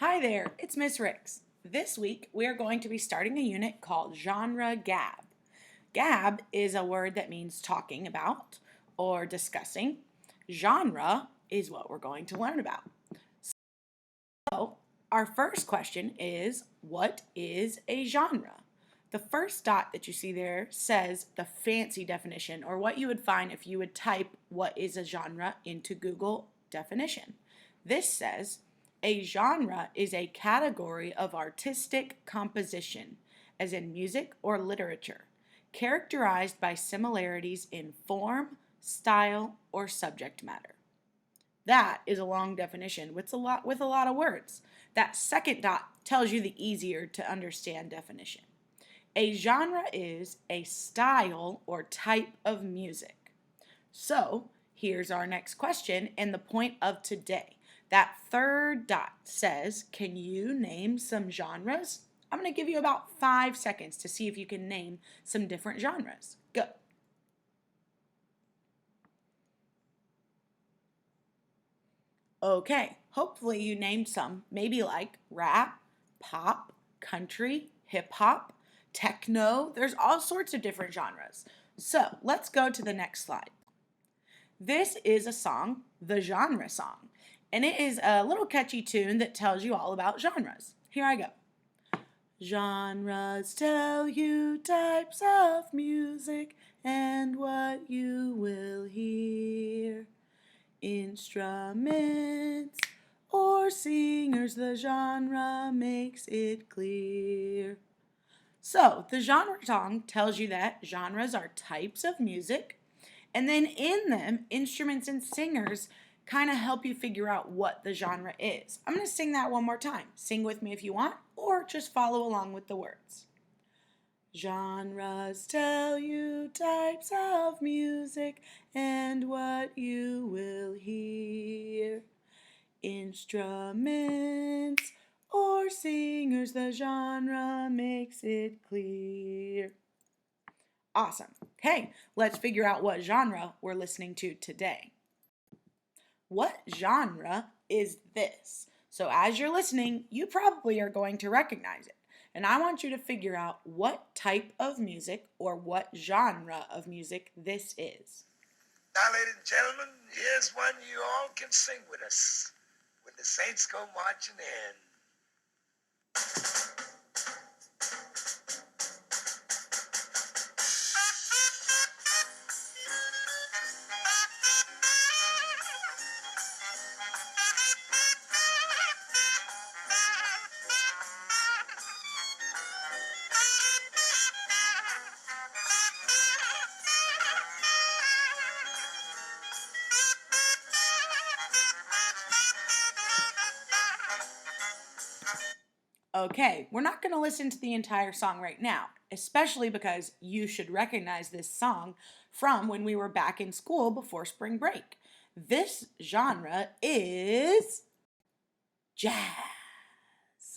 Hi there, it's Miss Ricks. This week we are going to be starting a unit called Genre Gab. Gab is a word that means talking about or discussing. Genre is what we're going to learn about. So, our first question is, what is a genre? The first dot that you see there says the fancy definition, or what you would find if you would type what is a genre into Google definition. This says, a genre is a category of artistic composition, as in music or literature, characterized by similarities in form, style, or subject matter. That is a long definition with a lot of words. That second dot tells you the easier to understand definition. A genre is a style or type of music. So, here's our next question and the point of today. That third dot says, can you name some genres? I'm going to give you about 5 seconds to see if you can name some different genres. Go. Okay, hopefully you named some, maybe like rap, pop, country, hip hop, techno. There's all sorts of different genres. So let's go to the next slide. This is a song, the genre song, and it is a little catchy tune that tells you all about genres. Here I go. Genres tell you types of music and what you will hear. Instruments or singers, the genre makes it clear. So, the genre song tells you that genres are types of music, and then in them, instruments and singers kind of help you figure out what the genre is. I'm going to sing that one more time. Sing with me if you want, or just follow along with the words. Genres tell you types of music and what you will hear. Instruments or singers, the genre makes it clear. Awesome. Okay, let's figure out what genre we're listening to today. What genre is this? So as you're listening, you probably are going to recognize it. And I want you to figure out what type of music or what genre of music this is. Now, ladies and gentlemen, here's one you all can sing with us when the saints go marching in. Okay, we're not going to listen to the entire song right now, especially because you should recognize this song from when we were back in school before spring break. This genre is jazz.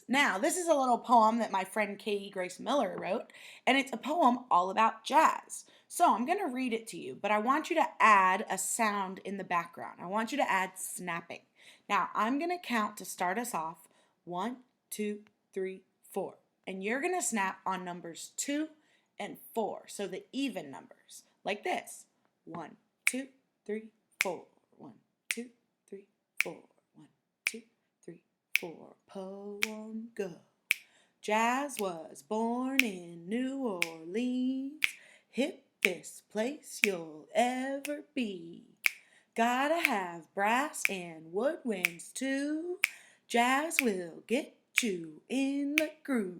Now, this is a little poem that my friend Katie Grace Miller wrote, and it's a poem all about jazz. So I'm going to read it to you, but I want you to add a sound in the background. I want you to add snapping. Now, I'm going to count to start us off. 1, 2, 3, 4. And you're going to snap on numbers 2 and 4, so the even numbers, like this. 1, 2, 3, 4. 1, 2, 3, 4. 1, 2, 3, 4. Poem, go. Jazz was born in New Orleans, hippest place you'll ever be. Gotta have brass and woodwinds too. Jazz will get you in the groove.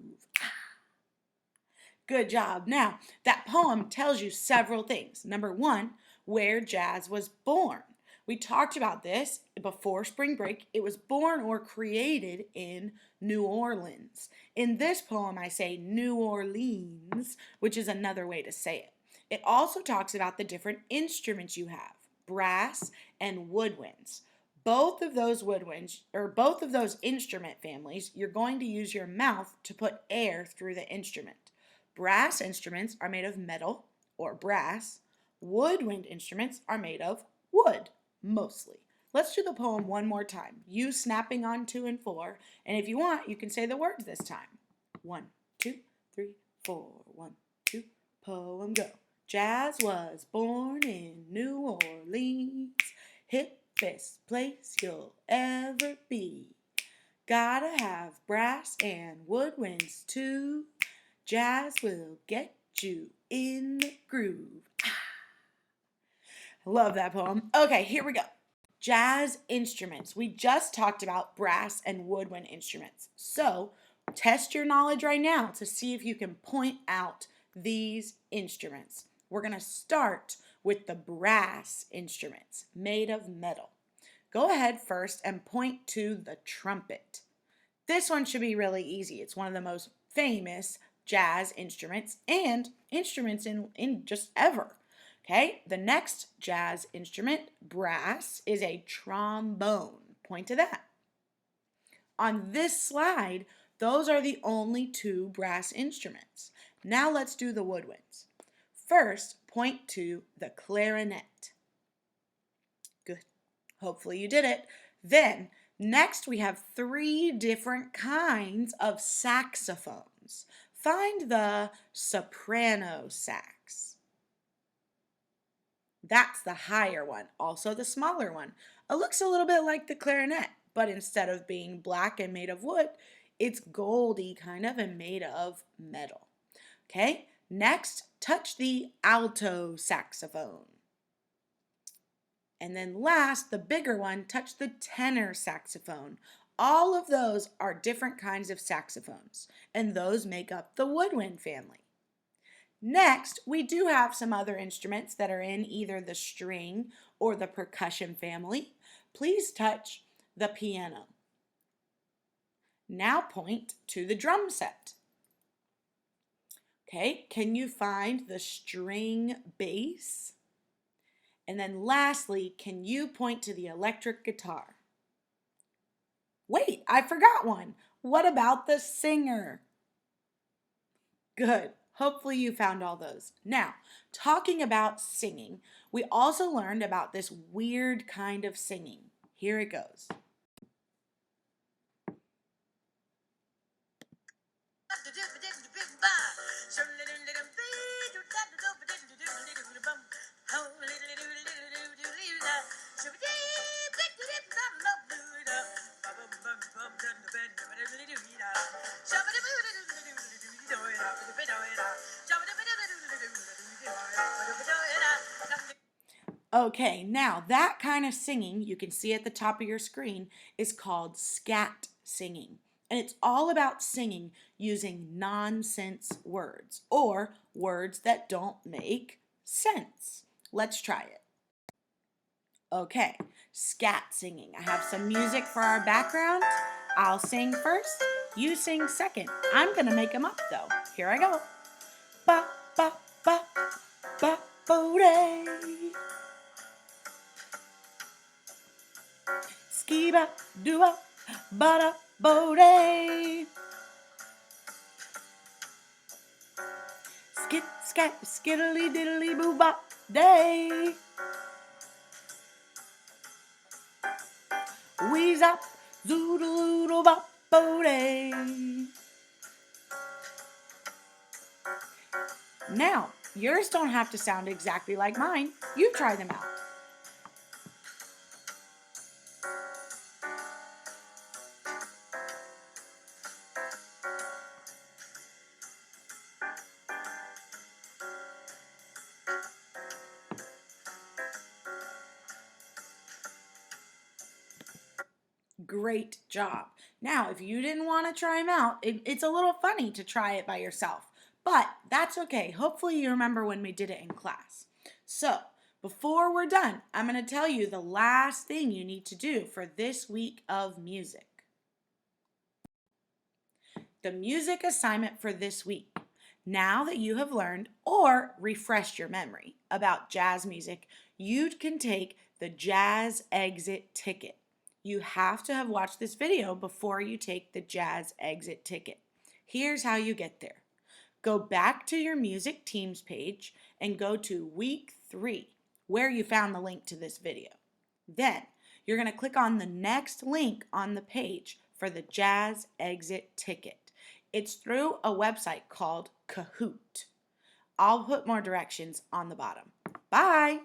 Good job. Now, that poem tells you several things. Number 1, where jazz was born. We talked about this before spring break. It was born or created in New Orleans. In this poem, I say New Orleans, which is another way to say it. It also talks about the different instruments you have, brass and woodwinds. Both of those instrument families, you're going to use your mouth to put air through the instrument. Brass instruments are made of metal or brass. Woodwind instruments are made of wood, mostly. Let's do the poem one more time. You snapping on 2 and 4. And if you want, you can say the words this time. 1, 2, 3, 4. 1, 2, poem go. Jazz was born in New Orleans, hippest place you'll ever be. Gotta have brass and woodwinds too. Jazz will get you in the groove. I love that poem. Okay, here we go. Jazz instruments. We just talked about brass and woodwind instruments. So test your knowledge right now to see if you can point out these instruments. We're going to start with the brass instruments made of metal. Go ahead first and point to the trumpet. This one should be really easy. It's one of the most famous jazz instruments and instruments in just ever. Okay, the next jazz instrument, brass, is a trombone. Point to that. On this slide, those are the only 2 brass instruments. Now let's do the woodwinds. First, point to the clarinet. Good. Hopefully you did it. Then, next we have 3 different kinds of saxophones. Find the soprano sax. That's the higher one, also the smaller one. It looks a little bit like the clarinet, but instead of being black and made of wood, it's goldy kind of and made of metal. Okay, next, touch the alto saxophone. And then last, the bigger one, touch the tenor saxophone. All of those are different kinds of saxophones, and those make up the woodwind family. Next, we do have some other instruments that are in either the string or the percussion family. Please touch the piano. Now point to the drum set. Okay, can you find the string bass? And then lastly, can you point to the electric guitar? Wait, I forgot one. What about the singer? Good. Hopefully you found all those. Now, talking about singing, we also learned about this weird kind of singing. Here it goes. Okay, now that kind of singing, you can see at the top of your screen, is called scat singing. And it's all about singing using nonsense words or words that don't make sense. Let's try it. Okay, scat singing. I have some music for our background. I'll sing first, you sing second. I'm gonna make them up though. Here I go. Ba ba ba ba bo-day. Ski-ba, do-ba, ba-da, bo-day. Skit, scat, skiddly, diddly, boo-ba, day. Wheeze-up, zoodle-oodle, bop, bo-day. Now, yours don't have to sound exactly like mine. You try them out. Great job. Now, if you didn't want to try them out, it's a little funny to try it by yourself, but that's okay. Hopefully you remember when we did it in class. So, before we're done, I'm going to tell you the last thing you need to do for this week of music. The music assignment for this week. Now that you have learned or refreshed your memory about jazz music, you can take the jazz exit ticket. You have to have watched this video before you take the jazz exit ticket. Here's how you get there. Go back to your music teams page and go to week 3 where you found the link to this video. Then You're going to click on the next link on the page for the jazz exit ticket. It's through a website called Kahoot. I'll put more directions on the bottom. Bye!